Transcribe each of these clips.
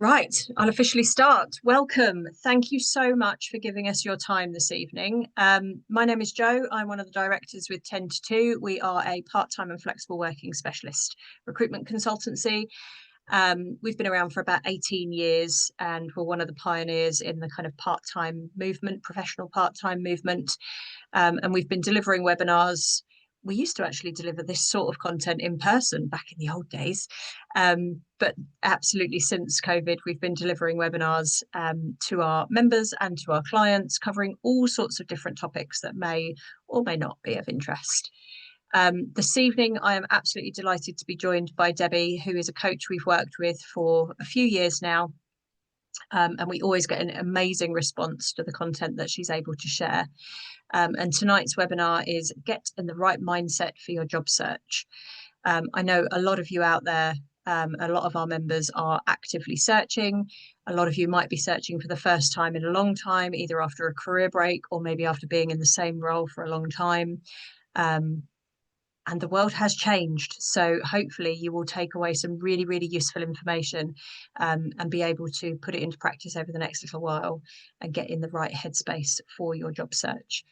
Right, I'll officially start. Welcome. Thank you so much for giving us your time this evening. My name is Jo. I'm one of the directors with Ten2Two. We are a part-time and flexible working specialist recruitment consultancy. We've been around for about 18 years and we're one of the pioneers in the kind of part-time movement, professional part-time movement. And we've been delivering webinars. We used to actually deliver this sort of content in person back in the old days. But absolutely since COVID, we've been delivering webinars to our members and to our clients, covering all sorts of different topics that may or may not be of interest. This evening, I am absolutely delighted to be joined by Debbie, who is a coach we've worked with for a few years now. And we always get an amazing response to the content that she's able to share. And tonight's webinar is Get in the Right Mindset for Your Job Search. I know a lot of you out there, a lot of our members are actively searching. A lot of you might be searching for the first time in a long time, either after a career break or maybe after being in the same role for a long time. And the world has changed. So hopefully you will take away some really, really useful information and be able to put it into practice over the next little while and get in the right headspace for your job search.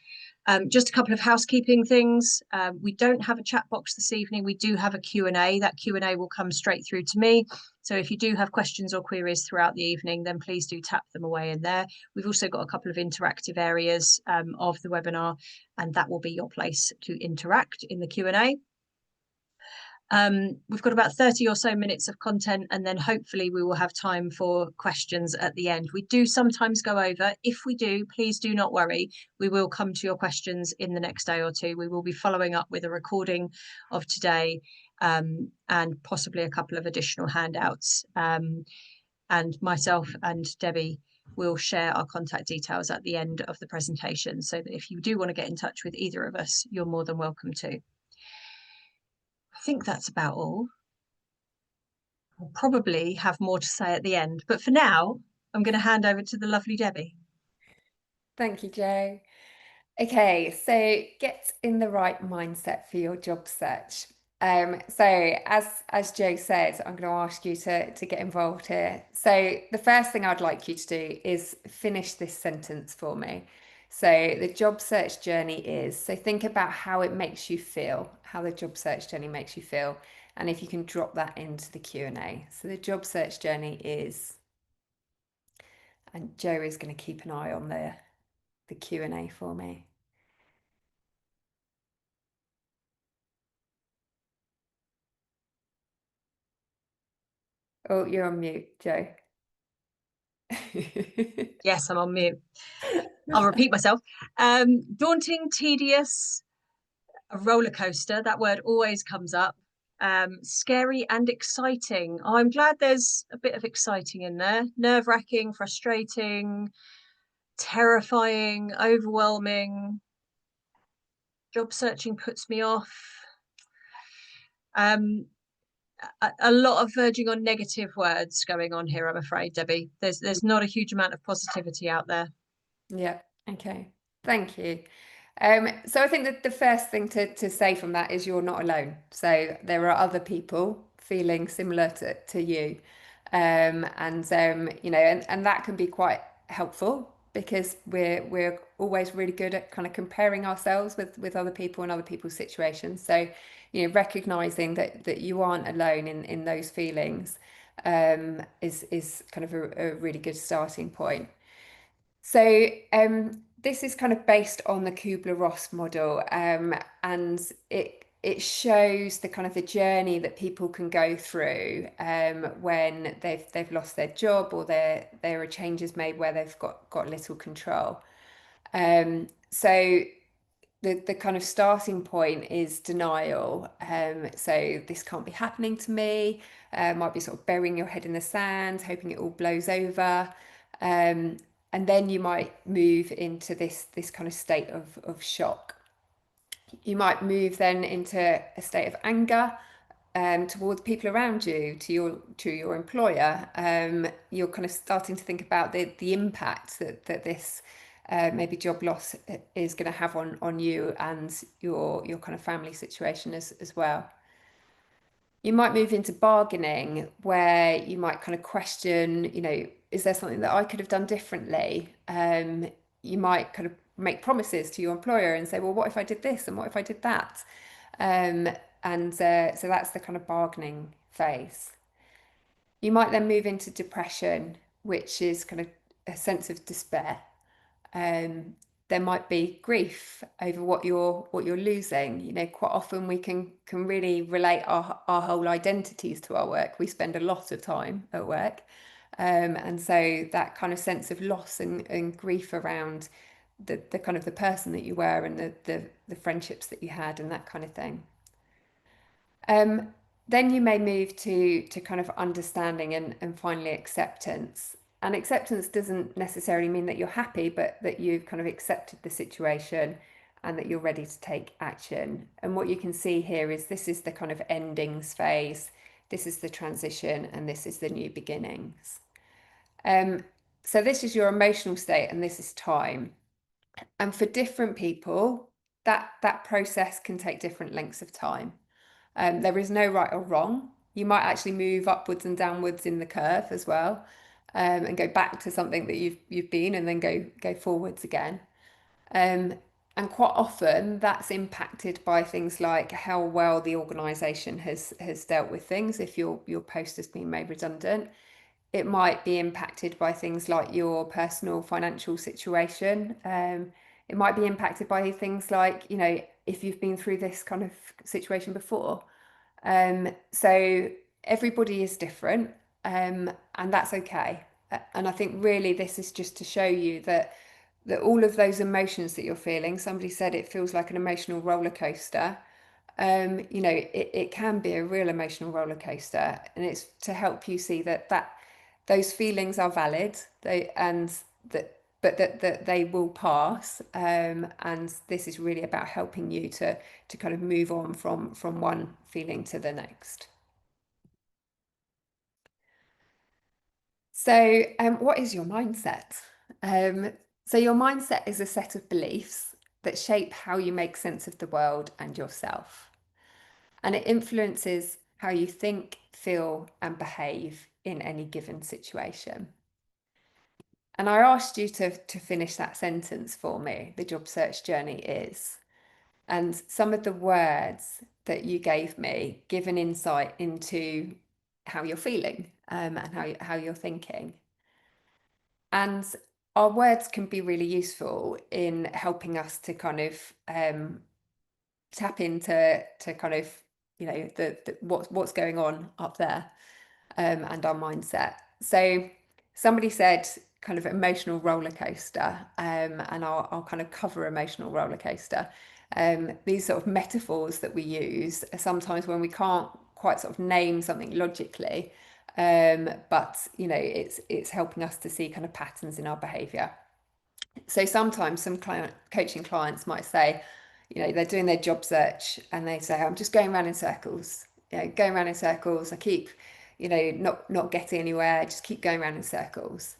Just a couple of housekeeping things. We don't have a chat box this evening. We do have a Q&A. That Q&A will come straight through to me. So if you do have questions or queries throughout the evening, then please do tap them away in there. We've also got a couple of interactive areas of the webinar, and that will be your place to interact in the Q&A. We've got about 30 or so minutes of content, and then hopefully we will have time for questions at the end. We do sometimes go over. If we do, please do not worry. We will come to your questions in the next day or two. We will be following up with a recording of today and possibly a couple of additional handouts. And myself and Debbie will share our contact details at the end of the presentation, so that if you do want to get in touch with either of us, you're more than welcome to. I think that's about all. We'll probably have more to say at the end, but for now, I'm going to hand over to the lovely Debbie. Thank you, Jo. Okay, so get in the right mindset for your job search. So as Jo said, I'm going to ask you to get involved here. So the first thing I'd like you to do is finish this sentence for me. So the job search journey is, so think about how it makes you feel, how the job search journey makes you feel, and if you can drop that into the Q&A. So the job search journey is, and Jo is going to keep an eye on the Q&A for me. Oh, you're on mute, Jo. Yes, I'm on mute. I'll repeat myself. Daunting, tedious, a roller coaster. That word always comes up. Scary and exciting. Oh, I'm glad there's a bit of exciting in there. Nerve-wracking, frustrating, terrifying, overwhelming. Job searching puts me off. A lot of verging on negative words going on here, I'm afraid, Debbie. There's not a huge amount of positivity out there. Yeah, okay. Thank you. So I think that the first thing to say from that is you're not alone. So there are other people feeling similar to you. You know, and that can be quite helpful because we're always really good at kind of comparing ourselves with other people and other people's situations. So, you know, recognizing that you aren't alone in those feelings is kind of a really good starting point. So this is kind of based on the Kubler-Ross model, and it shows the kind of the journey that people can go through when they've lost their job or there are changes made where they've got little control. So the kind of starting point is denial. So this can't be happening to me. Might be sort of burying your head in the sand, hoping it all blows over. And then you might move into this kind of state of shock. You might move then into a state of anger towards people around you, to your employer. You're kind of starting to think about the impact that this maybe job loss is going to have on you and your kind of family situation as well. You might move into bargaining where you might kind of question, is there something that I could have done differently? You might kind of make promises to your employer and say, well, what if I did this and what if I did that? Um, so that's the kind of bargaining phase. You might then move into depression, which is kind of a sense of despair. Um, there might be grief over what you're losing. Quite often we can really relate our whole identities to our work. We spend a lot of time at work. And so that kind of sense of loss and grief around the kind of the person that you were and the friendships that you had and that kind of thing. Um, then you may move to kind of understanding and finally acceptance. And acceptance doesn't necessarily mean that you're happy, but that you've kind of accepted the situation and that you're ready to take action. And what you can see here is this is the kind of endings phase, this is the transition, and this is the new beginnings. Um, so this is your emotional state and this is time. And for different people, that process can take different lengths of time. There is no right or wrong. You might actually move upwards and downwards in the curve as well, and go back to something that you've been, and then go forwards again. Um, and quite often that's impacted by things like how well the organisation has dealt with things. If your post has been made redundant, it might be impacted by things like your personal financial situation. It might be impacted by things like, if you've been through this kind of situation before. So everybody is different, and that's okay. And I think really this is just to show you that all of those emotions that you're feeling, somebody said it feels like an emotional roller coaster. It can be a real emotional roller coaster, and it's to help you see that those feelings are valid, but that they will pass. And this is really about helping you to kind of move on from one feeling to the next. So, what is your mindset? Um, so your mindset is a set of beliefs that shape how you make sense of the world and yourself. And it influences how you think, feel, and behave in any given situation. And I asked you to finish that sentence for me. The job search journey is. And some of the words that you gave me give an insight into how you're feeling, and how you're thinking. And our words can be really useful in helping us to kind of tap into kind of the what's going on up there, and our mindset. So somebody said kind of emotional roller coaster, and I'll kind of cover emotional roller coaster. These sort of metaphors that we use are sometimes when we can't quite sort of name something logically, but it's helping us to see kind of patterns in our behavior. So sometimes some coaching clients might say, they're doing their job search and they say, I'm just going around in circles, going around in circles. I keep, not getting anywhere, just keep going around in circles.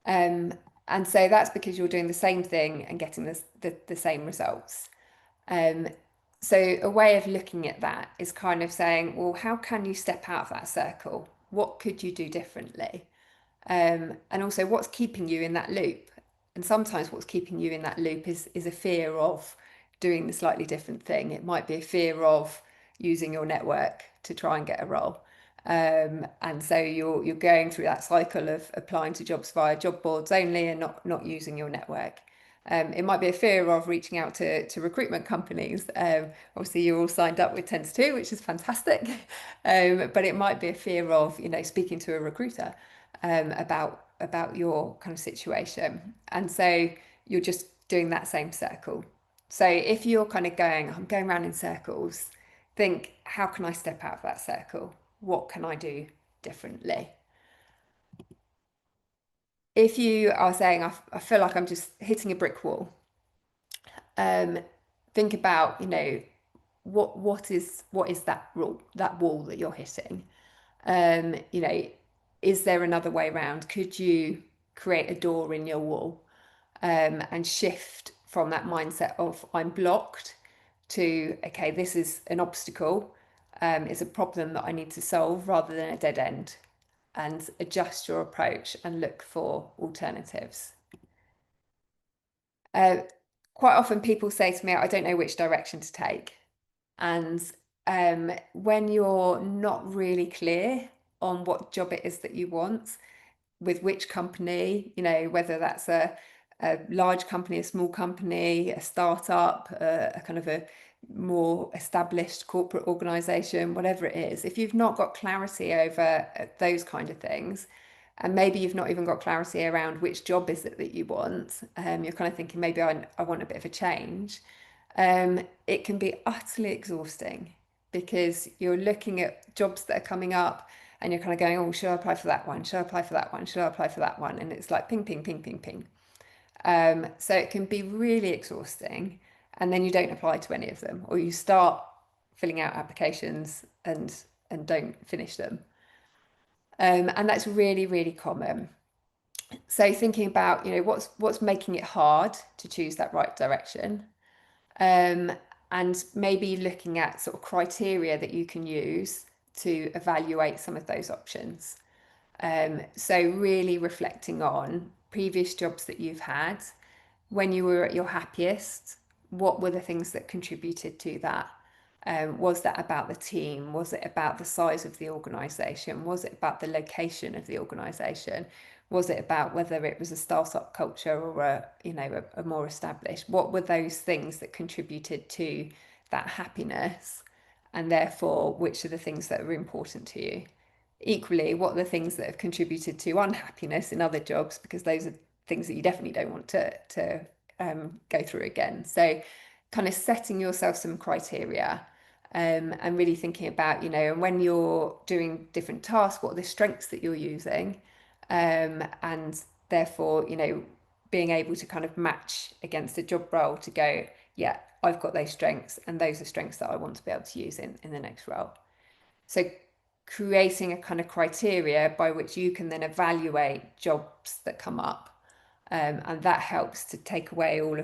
Um, and so that's because you're doing the same thing and getting the same results. Um, so a way of looking at that is kind of saying, well, how can you step out of that circle? What could you do differently? And also what's keeping you in that loop. And sometimes what's keeping you in that loop is a fear of doing the slightly different thing. It might be a fear of using your network to try and get a role. And so you're going through that cycle of applying to jobs via job boards only and not using your network. It might be a fear of reaching out to recruitment companies. Obviously, you're all signed up with Ten2Two, which is fantastic. But it might be a fear of, speaking to a recruiter about your kind of situation. And so you're just doing that same circle. So if you're kind of I'm going around in circles, think, how can I step out of that circle? What can I do differently? If you are saying, I feel like I'm just hitting a brick wall, think about, what is that wall that you're hitting? Um, you know, is there another way around? Could you create a door in your wall, and shift from that mindset of I'm blocked to, okay, this is an obstacle, is a problem that I need to solve rather than a dead end, and adjust your approach and look for alternatives. Quite often people say to me, I don't know which direction to take. And when you're not really clear on what job it is that you want, with which company, whether that's a large company, a small company, a startup, a kind of a more established corporate organization, whatever it is, if you've not got clarity over those kind of things, and maybe you've not even got clarity around which job is it that you want, you're kind of thinking maybe I want a bit of a change, it can be utterly exhausting because you're looking at jobs that are coming up and you're kind of going, oh, should I apply for that one? Should I apply for that one? Should I apply for that one? And it's like ping, ping, ping, ping, ping. So it can be really exhausting. And then you don't apply to any of them, or you start filling out applications and don't finish them. And that's really, really common. So thinking about, what's making it hard to choose that right direction. And maybe looking at sort of criteria that you can use to evaluate some of those options. So really reflecting on previous jobs that you've had, when you were at your happiest, what were the things that contributed to that? Was that about the team? Was it about the size of the organisation? Was it about the location of the organisation? Was it about whether it was a startup culture or a more established? What were those things that contributed to that happiness? And therefore, which are the things that are important to you? Equally, what are the things that have contributed to unhappiness in other jobs? Because those are things that you definitely don't want to go through again. So kind of setting yourself some criteria, and really thinking about, and when you're doing different tasks, what are the strengths that you're using, and therefore, being able to kind of match against a job role to go, yeah, I've got those strengths and those are strengths that I want to be able to use in the next role. So creating a kind of criteria by which you can then evaluate jobs that come up. And that helps to take away all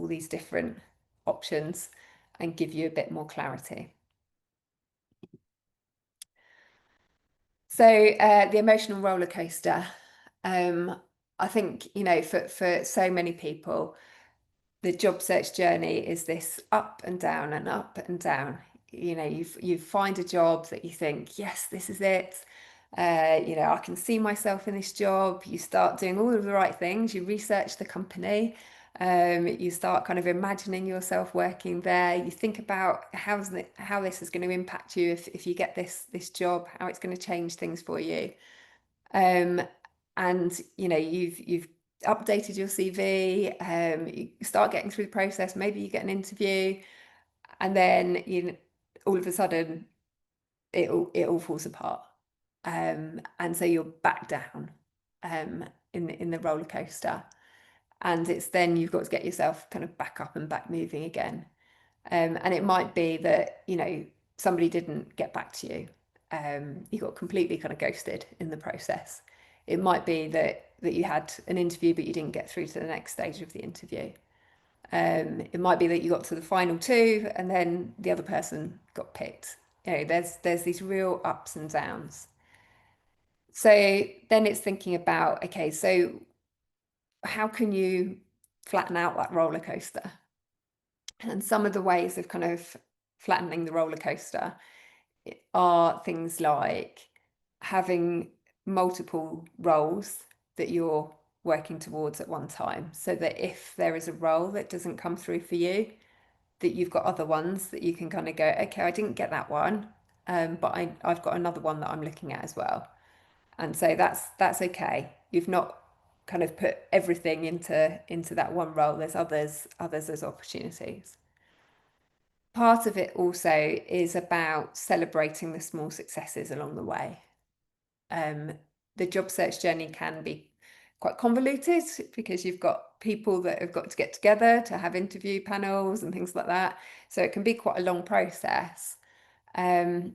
these different options and give you a bit more clarity. So the emotional roller coaster, I think, for so many people, the job search journey is this up and down and up and down. You find a job that you think, yes, this is it. I can see myself in this job. You start doing all of the right things. You research the company. You start kind of imagining yourself working there. You think about how this is going to impact you if you get this job, how it's going to change things for you. And you've updated your CV. You start getting through the process. Maybe you get an interview, and then all of a sudden it all falls apart. And so you're back down in the roller coaster, and it's then you've got to get yourself kind of back up and back moving again. And it might be that somebody didn't get back to you. You got completely kind of ghosted in the process. It might be that you had an interview but you didn't get through to the next stage of the interview. It might be that you got to the final two and then the other person got picked. There's these real ups and downs. So then it's thinking about, okay, so how can you flatten out that roller coaster? And some of the ways of kind of flattening the roller coaster are things like having multiple roles that you're working towards at one time, so that if there is a role that doesn't come through for you, that you've got other ones that you can kind of go, okay, I didn't get that one, but I've got another one that I'm looking at as well. And so that's okay. You've not kind of put everything into that one role. There's others as opportunities. Part of it also is about celebrating the small successes along the way. The job search journey can be quite convoluted because you've got people that have got to get together to have interview panels and things like that. So it can be quite a long process. And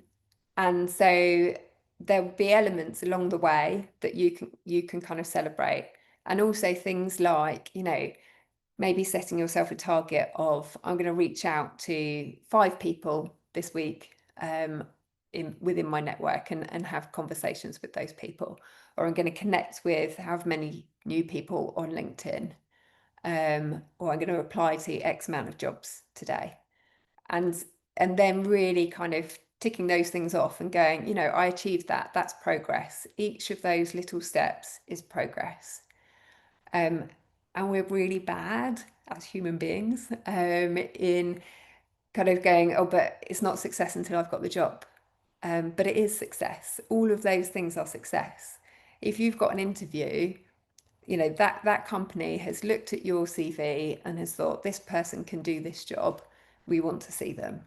so there will be elements along the way that you can kind of celebrate. And also things like, maybe setting yourself a target of, I'm going to reach out to 5 people this week, within my network and have conversations with those people, or I'm going to connect with however many new people on LinkedIn, or I'm going to apply to X amount of jobs today, and then really kind of ticking those things off and going, you know, I achieved that. That's progress. Each of those little steps is progress. And we're really bad as human beings in kind of going, oh, but it's not success until I've got the job. But it is success. All of those things are success. If you've got an interview, you know, that company has looked at your CV and has thought, this person can do this job. We want to see them.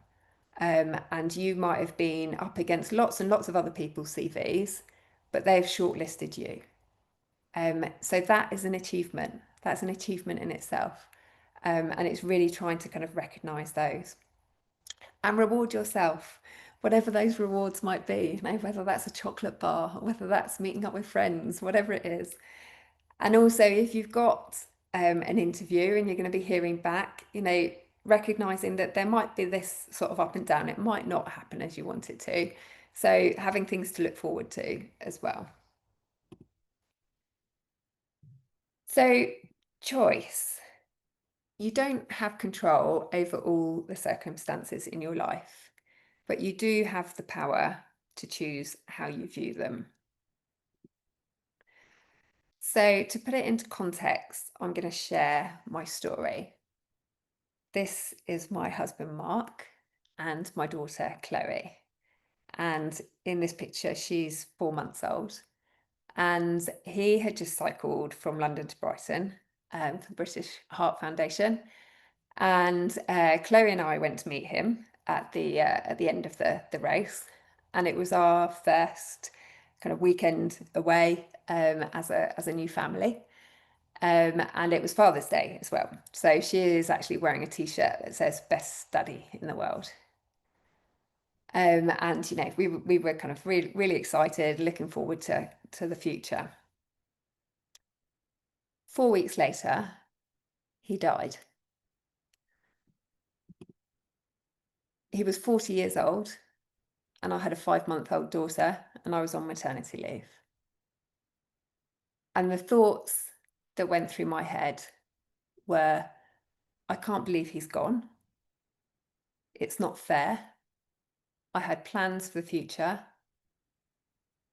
And you might have been up against lots and lots of other people's CVs, but they've shortlisted you. So that is an achievement. That's an achievement in itself. And it's really trying to kind of recognize those and reward yourself, whatever those rewards might be, you know, whether that's a chocolate bar, whether that's meeting up with friends, whatever it is. And also, if you've got an interview and you're going to be hearing back, you know, recognizing that there might be this sort of up and down, it might not happen as you want it to. So having things to look forward to as well. So choice. You don't have control over all the circumstances in your life, but you do have the power to choose how you view them. So to put it into context, I'm going to share my story. This is my husband, Mark, and my daughter, Chloe. And in this picture, she's 4 months old. And he had just cycled from London to Brighton for the British Heart Foundation. And Chloe and I went to meet him at the end of the race. And it was our first kind of weekend away as a new family. And it was Father's Day as well. So she is actually wearing a t-shirt that says best study in the world. And, you know, we were kind of really, really excited, looking forward to the future. 4 weeks later, he died. He was 40 years old, and I had a 5-month-old daughter, and I was on maternity leave. And the thoughts that went through my head were, I can't believe he's gone. It's not fair. I had plans for the future.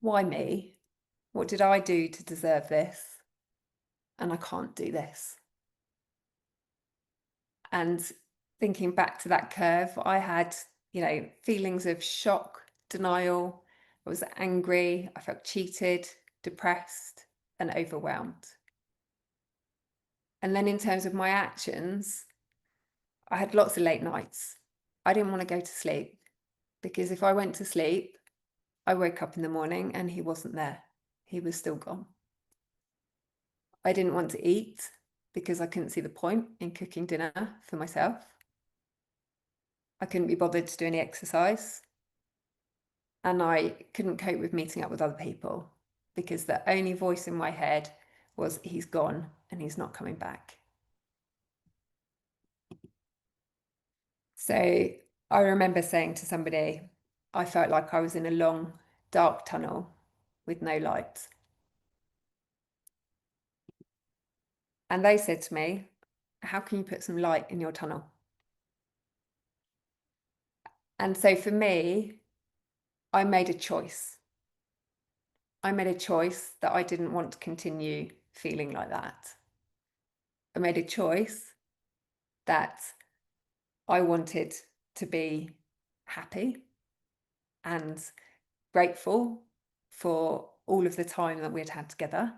Why me? What did I do to deserve this? And I can't do this. And thinking back to that curve, I had, you know, feelings of shock, denial. I was angry. I felt cheated, depressed, and overwhelmed. And then in terms of my actions, I had lots of late nights. I didn't want to go to sleep because if I went to sleep, I woke up in the morning and he wasn't there. He was still gone. I didn't want to eat because I couldn't see the point in cooking dinner for myself. I couldn't be bothered to do any exercise. And I couldn't cope with meeting up with other people because the only voice in my head was, he's gone and he's not coming back. So I remember saying to somebody, I felt like I was in a long, dark tunnel with no light. And they said to me, how can you put some light in your tunnel? And so for me, I made a choice. I made a choice that I didn't want to continue feeling like that. I made a choice that I wanted to be happy and grateful for all of the time that we'd had together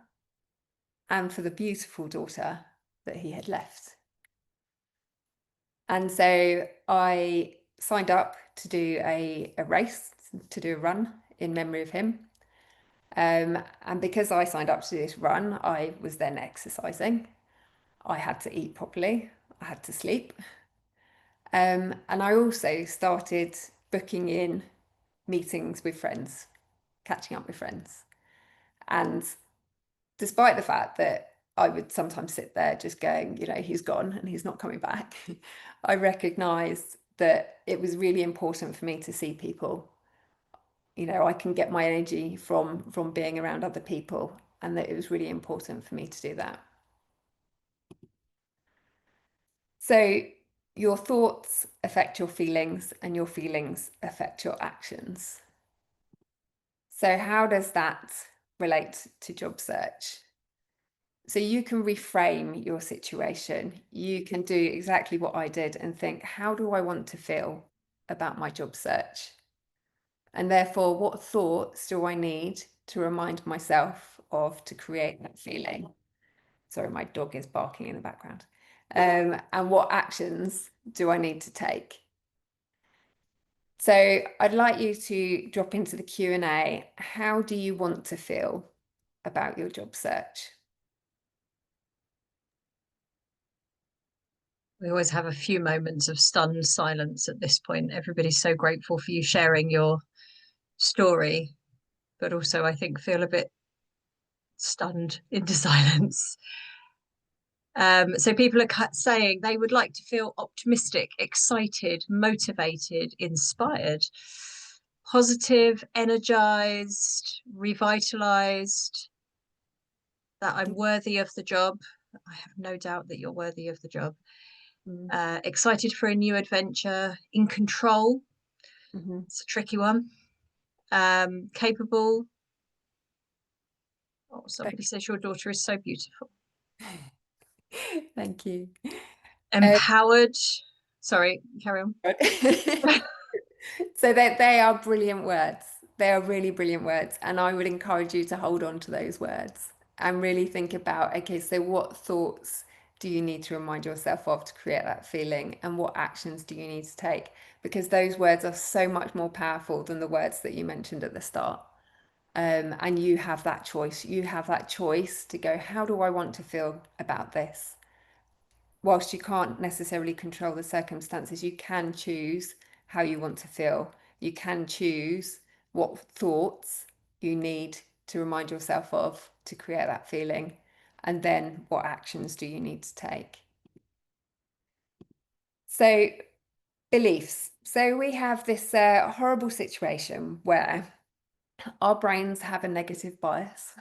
and for the beautiful daughter that he had left. And so I signed up to do a race, to do a run in memory of him. And because I signed up to do this run, I was then exercising. I had to eat properly. I had to sleep. And I also started booking in meetings with friends, catching up with friends. And despite the fact that I would sometimes sit there just going, you know, he's gone and he's not coming back, I recognised that it was really important for me to see people. I can get my energy from being around other people, and that it was really important for me to do that. So your thoughts affect your feelings, and your feelings affect your actions. So how does that relate to job search? So you can reframe your situation. You can do exactly what I did and think, how do I want to feel about my job search? And therefore, what thoughts do I need to remind myself of to create that feeling? Sorry, my dog is barking in the background. And what actions do I need to take? So I'd like you to drop into the Q&A. How do you want to feel about your job search? We always have a few moments of stunned silence at this point. Everybody's so grateful for you sharing your story, but also I think feel a bit stunned into silence. So people are saying they would like to feel optimistic, excited, motivated, inspired, positive, energized, revitalized, that I'm worthy of the job. I have no doubt that you're worthy of the job. Excited for a new adventure, in control. It's a tricky one. Capable. Oh, somebody says your daughter is so beautiful. Thank you. Empowered. Sorry, carry on. So they are brilliant words. They are really brilliant words. And I would encourage you to hold on to those words and really think about, okay, so what thoughts do you need to remind yourself of to create that feeling? And what actions do you need to take? Because those words are so much more powerful than the words that you mentioned at the start. And you have that choice. You have that choice to go, how do I want to feel about this? Whilst you can't necessarily control the circumstances, you can choose how you want to feel. You can choose what thoughts you need to remind yourself of to create that feeling, and then what actions do you need to take. So, beliefs. So we have this horrible situation where our brains have a negative bias.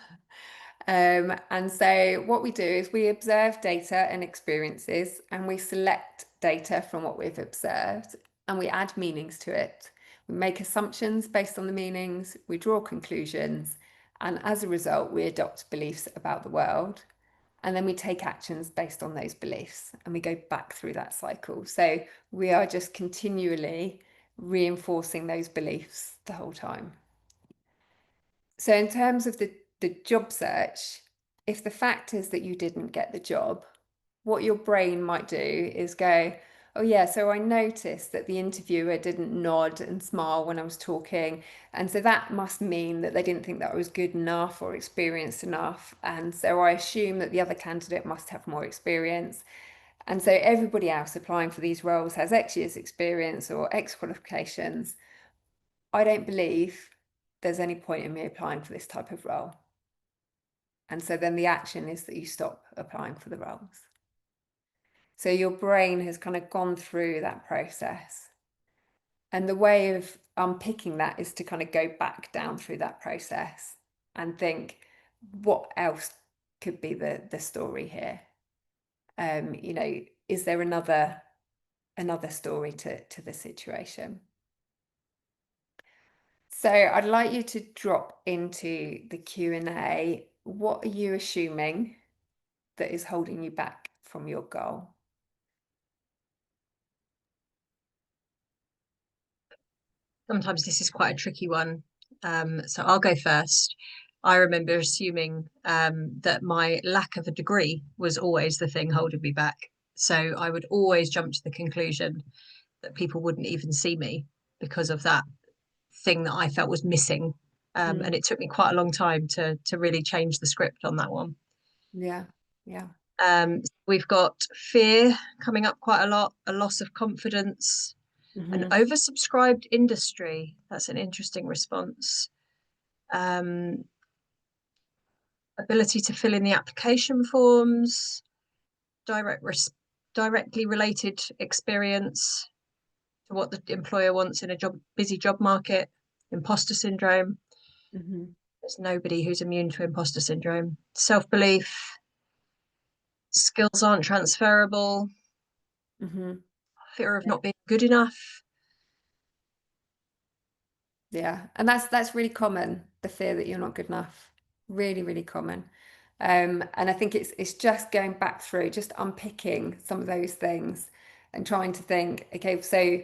And so what we do is we observe data and experiences, and we select data from what we've observed, and we add meanings to it. We make assumptions based on the meanings, we draw conclusions, and as a result, we adopt beliefs about the world. And then we take actions based on those beliefs, and we go back through that cycle. So we are just continually reinforcing those beliefs the whole time. So in terms of the job search, if the fact is that you didn't get the job, what your brain might do is go, oh yeah, so I noticed that the interviewer didn't nod and smile when I was talking. And so that must mean that they didn't think that I was good enough or experienced enough. And so I assume that the other candidate must have more experience. And so everybody else applying for these roles has X years experience or X qualifications. I don't believe there's any point in me applying for this type of role. And so then the action is that you stop applying for the roles. So your brain has kind of gone through that process. And the way of unpicking that is to kind of go back down through that process and think, what else could be the story here? Is there another story to the situation? So I'd like you to drop into the Q&A. What are you assuming that is holding you back from your goal? Sometimes this is quite a tricky one. So I'll go first. I remember assuming that my lack of a degree was always the thing holding me back. So I would always jump to the conclusion that people wouldn't even see me because of that thing that I felt was missing. And it took me quite a long time to really change the script on that one. Yeah, yeah. We've got fear coming up quite a lot, a loss of confidence, an oversubscribed industry. That's an interesting response. Ability to fill in the application forms, directly related experience to what the employer wants in a busy job market. Imposter syndrome. Hmm. There's nobody who's immune to imposter syndrome. Self-belief, skills aren't transferable, Hmm. fear of not being good enough. Yeah, and that's really common, the fear that you're not good enough. Really, really common. And I think it's just going back through, just unpicking some of those things and trying to think, okay, so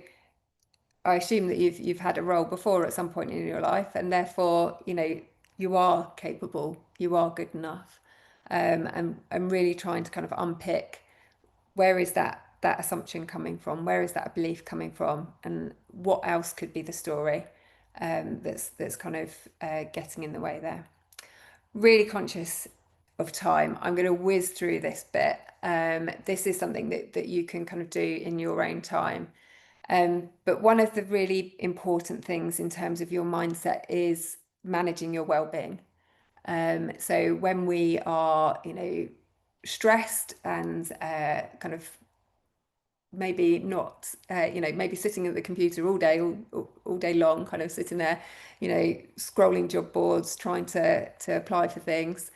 I assume that you've had a role before at some point in your life, and therefore, you are capable, you are good enough. And really trying to kind of unpick, where is that assumption coming from? Where is that belief coming from? And what else could be the story, that's kind of getting in the way there? Really conscious of time. I'm going to whiz through this bit. This is something that you can kind of do in your own time. But one of the really important things in terms of your mindset is managing your well-being. So when we are, stressed and kind of maybe not, maybe sitting at the computer all day long, kind of sitting there, scrolling job boards, trying to apply for things,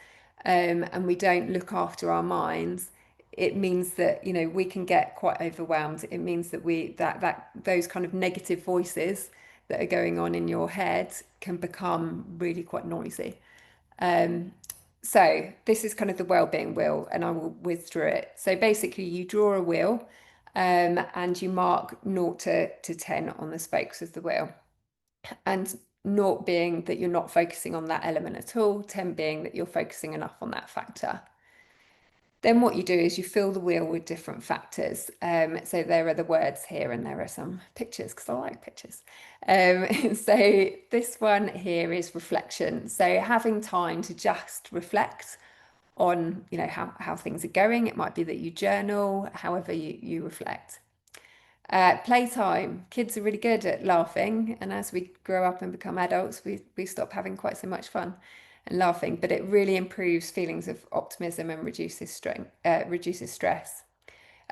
and we don't look after our minds. It means that we can get quite overwhelmed. It means that that those kind of negative voices that are going on in your head can become really quite noisy. Um, so this is kind of the well-being wheel, and I will whiz through it. So basically, you draw a wheel, and you mark 0 to 10 on the spokes of the wheel. And 0 being that you're not focusing on that element at all, 10 being that you're focusing enough on that factor. Then what you do is you fill the wheel with different factors. So there are the words here, and there are some pictures because I like pictures. So this one here is reflection. So having time to just reflect on, how things are going. It might be that you journal, however you reflect. Playtime. Kids are really good at laughing, and as we grow up and become adults, we stop having quite so much fun and laughing. But it really improves feelings of optimism and reduces stress.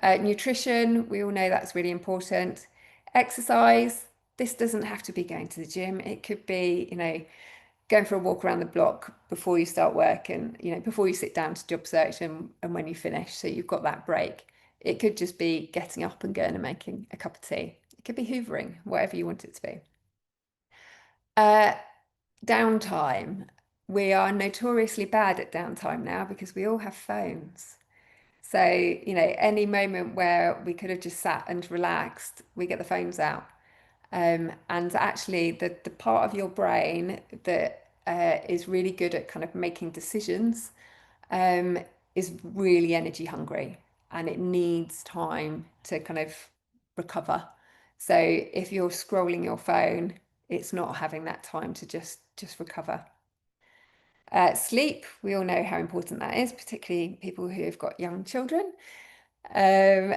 Nutrition. We all know that's really important. Exercise. This doesn't have to be going to the gym. It could be, going for a walk around the block before you start work, and before you sit down to job search, and when you finish, so you've got that break. It could just be getting up and going and making a cup of tea. It could be hoovering, whatever you want it to be. uh, Downtime. We are notoriously bad at downtime now because we all have phones. So any moment where we could have just sat and relaxed, we get the phones out. And actually, the part of your brain that is really good at kind of making decisions, um, is really energy hungry, and it needs time to kind of recover. So if you're scrolling your phone, it's not having that time to just recover. Sleep, we all know how important that is, particularly people who have got young children. Um,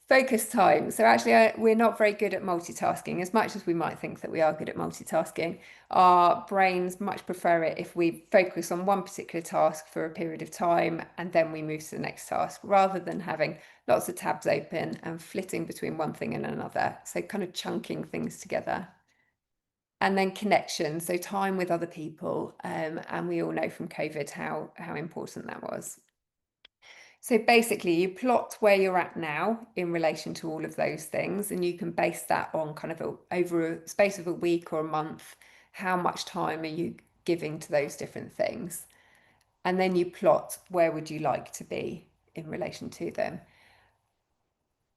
Focus time. So actually, we're not very good at multitasking. As much as we might think that we are good at multitasking, our brains much prefer it if we focus on one particular task for a period of time and then we move to the next task, rather than having lots of tabs open and flitting between one thing and another. So kind of chunking things together. And then connection, so time with other people. And we all know from COVID how important that was. So basically, you plot where you're at now in relation to all of those things, and you can base that on kind of over a space of a week or a month. How much time are you giving to those different things? And then you plot where would you like to be in relation to them.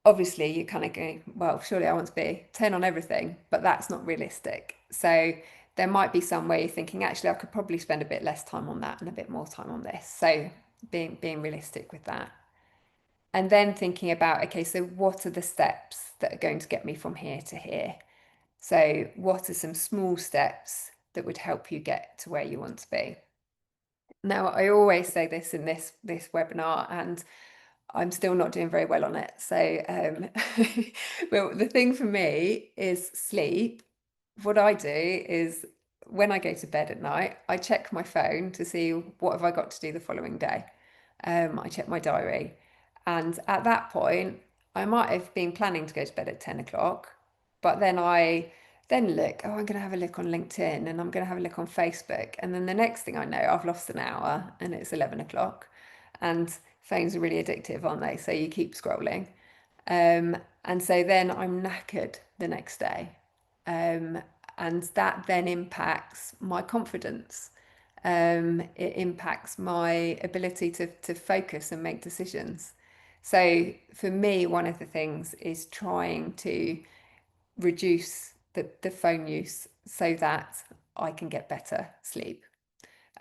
Obviously, you're kind of going, well, surely I want to be 10 on everything, but that's not realistic. So there might be some way you're thinking, actually, I could probably spend a bit less time on that and a bit more time on this. So being realistic with that. And then thinking about, okay, so what are the steps that are going to get me from here to here? So what are some small steps that would help you get to where you want to be? Now, I always say this in this webinar, and I'm still not doing very well on it. So, well, the thing for me is sleep. What I do is, when I go to bed at night, I check my phone to see what have I got to do the following day. I check my diary, and at that point, I might have been planning to go to bed at 10 o'clock, but then I then look, oh, I'm going to have a look on LinkedIn and I'm going to have a look on Facebook. And then the next thing I know, I've lost an hour and it's 11 o'clock. And phones are really addictive, aren't they? So you keep scrolling. And so then I'm knackered the next day. And that then impacts my confidence. It impacts my ability to focus and make decisions. So for me, one of the things is trying to reduce the phone use so that I can get better sleep.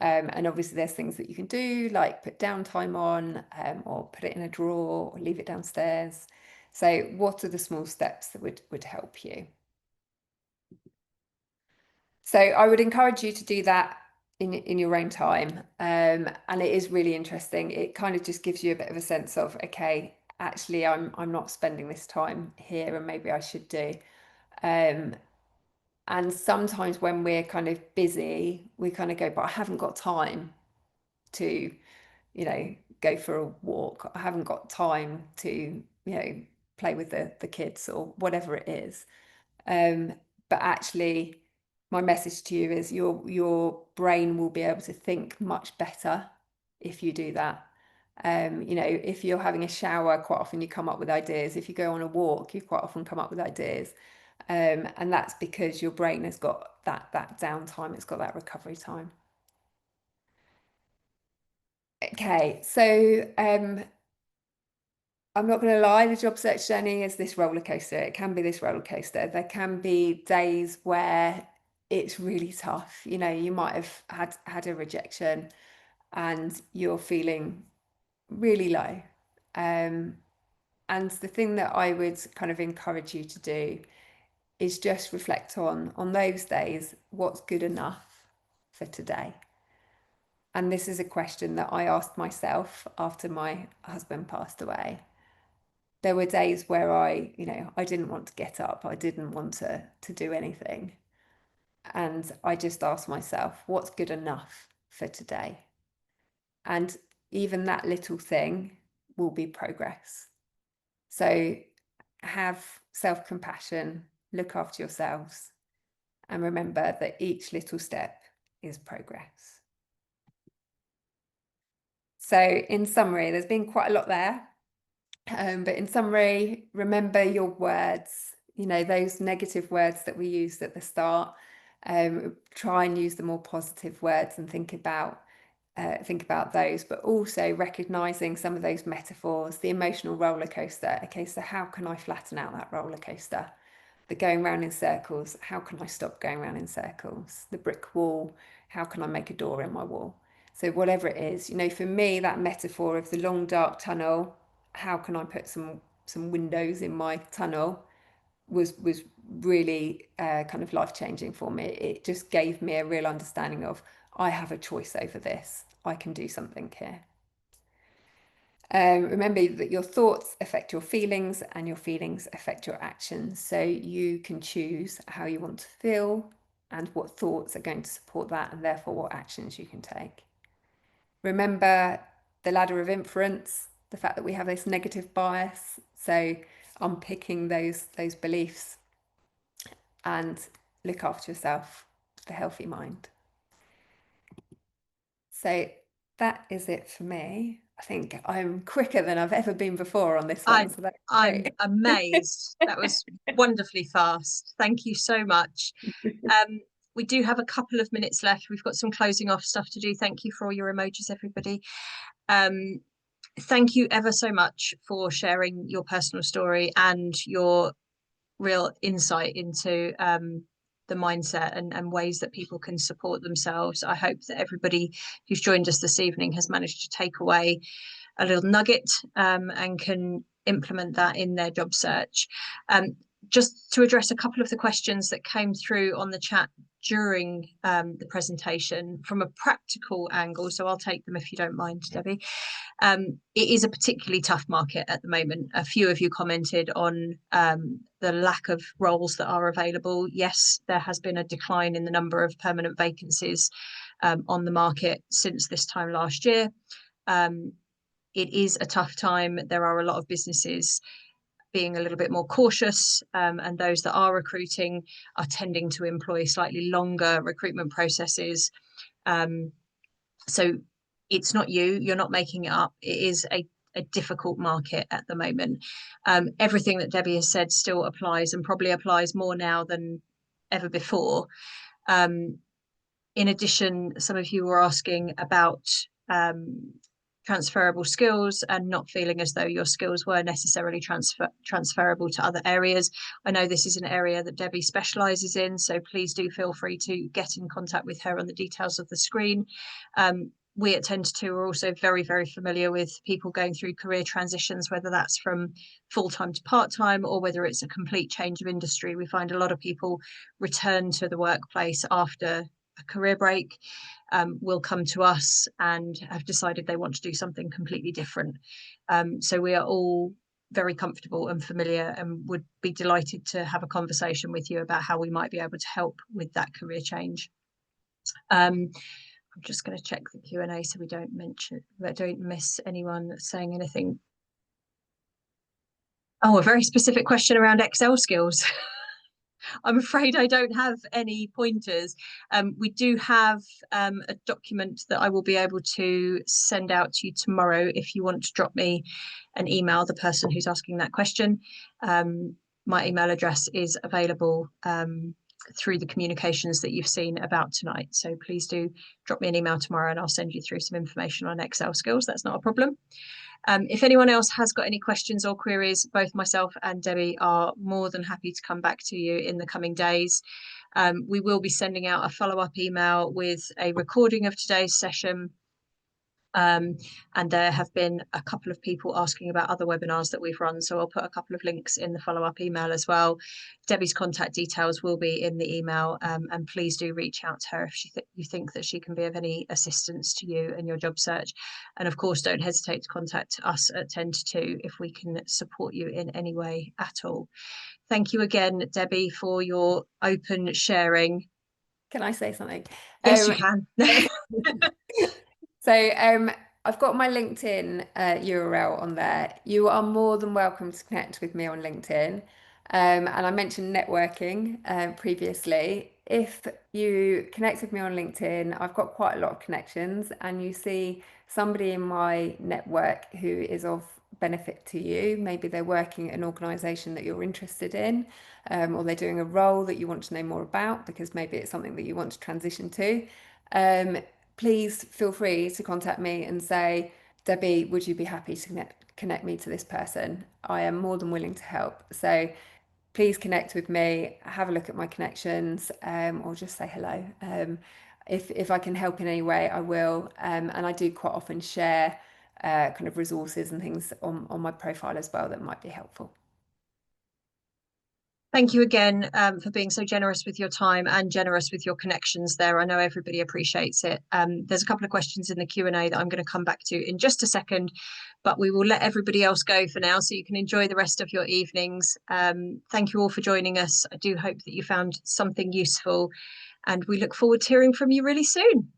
And obviously there's things that you can do, like put downtime on, or put it in a drawer or leave it downstairs. So what are the small steps that would help you? So I would encourage you to do that in your own time. And it is really interesting. It kind of just gives you a bit of a sense of, okay, actually I'm not spending this time here and maybe I should do. And sometimes when we're kind of busy, we kind of go, but I haven't got time to, go for a walk. I haven't got time to, play with the kids or whatever it is. But actually, my message to you is your brain will be able to think much better if you do that. If you're having a shower, quite often you come up with ideas. If you go on a walk, you quite often come up with ideas. And that's because your brain has got that downtime, it's got that recovery time. Okay, so I'm not going to lie, the job search journey is this roller coaster. It can be this roller coaster. There can be days where it's really tough. You might have had a rejection and you're feeling really low. And the thing that I would kind of encourage you to do is just reflect on those days, what's good enough for today? And this is a question that I asked myself after my husband passed away. There were days where I didn't want to get up. I didn't want to do anything. And I just asked myself, what's good enough for today? And even that little thing will be progress. So have self-compassion, look after yourselves, and remember that each little step is progress. So in summary, there's been quite a lot there. But in summary, remember your words, those negative words that we used at the start. Try and use the more positive words and think about those, but also recognizing some of those metaphors, the emotional roller coaster. Okay, so how can I flatten out that roller coaster? The going round in circles, how can I stop going round in circles? The brick wall, how can I make a door in my wall? So whatever it is, for me, that metaphor of the long dark tunnel, how can I put some windows in my tunnel, was really kind of life-changing for me. It just gave me a real understanding of, I have a choice over this. I can do something here. Remember that your thoughts affect your feelings and your feelings affect your actions. So you can choose how you want to feel and what thoughts are going to support that, and therefore what actions you can take. Remember the ladder of inference, the fact that we have this negative bias. So unpicking those beliefs, and look after yourself, the healthy mind. So that is it for me. I think I'm quicker than I've ever been before on this one. So that's I'm great. amazed. That was wonderfully fast. Thank you so much. We do have a couple of minutes left. We've got some closing off stuff to do. Thank you for all your emojis, everybody. Thank you ever so much for sharing your personal story and your real insight into the mindset and ways that people can support themselves. I hope that everybody who's joined us this evening has managed to take away a little nugget and can implement that in their job search. Just to address a couple of the questions that came through on the chat during the presentation from a practical angle, so I'll take them if you don't mind, Debbie. It is a particularly tough market at the moment. A few of you commented on the lack of roles that are available. Yes, there has been a decline in the number of permanent vacancies on the market since this time last year. It is a tough time. There are a lot of businesses being a little bit more cautious, and those that are recruiting are tending to employ slightly longer recruitment processes. So it's not you're not making it up. It is a difficult market at the moment. Everything that Debbie has said still applies, and probably applies more now than ever before. In addition, some of you were asking about transferable skills and not feeling as though your skills were necessarily transferable to other areas. I know this is an area that Debbie specialises in, so please do feel free to get in contact with her on the details of the screen. We at Ten2Two are also very, very familiar with people going through career transitions, whether that's from full-time to part-time or whether it's a complete change of industry. We find a lot of people return to the workplace after a career break, will come to us and have decided they want to do something completely different. So we are all very comfortable and familiar and would be delighted to have a conversation with you about how we might be able to help with that career change. I'm just going to check the Q&A so we don't miss anyone saying anything. Oh, a very specific question around Excel skills. I'm afraid I don't have any pointers. We do have a document that I will be able to send out to you tomorrow if you want to drop me an email, the person who's asking that question. My email address is available through the communications that you've seen about tonight. So please do drop me an email tomorrow and I'll send you through some information on Excel skills. That's not a problem. If anyone else has got any questions or queries, both myself and Debbie are more than happy to come back to you in the coming days. We will be sending out a follow-up email with a recording of today's session. And there have been a couple of people asking about other webinars that we've run, so I'll put a couple of links in the follow-up email as well. Debbie's contact details will be in the email, and please do reach out to her if you think that she can be of any assistance to you in your job search. And of course, don't hesitate to contact us at Ten2Two if we can support you in any way at all. Thank you again, Debbie, for your open sharing. Can I say something? Yes, you can. So I've got my LinkedIn URL on there. You are more than welcome to connect with me on LinkedIn. And I mentioned networking previously. If you connect with me on LinkedIn, I've got quite a lot of connections, and you see somebody in my network who is of benefit to you. Maybe they're working at an organisation that you're interested in, or they're doing a role that you want to know more about because maybe it's something that you want to transition to. Please feel free to contact me and say, Debbie, would you be happy to connect me to this person? I am more than willing to help. So please connect with me, have a look at my connections, or just say hello. If I can help in any way, I will. And I do quite often share kind of resources and things on my profile as well that might be helpful. Thank you again for being so generous with your time and generous with your connections there. I know everybody appreciates it. There's a couple of questions in the Q&A that I'm going to come back to in just a second, but we will let everybody else go for now so you can enjoy the rest of your evenings. Thank you all for joining us. I do hope that you found something useful, and we look forward to hearing from you really soon.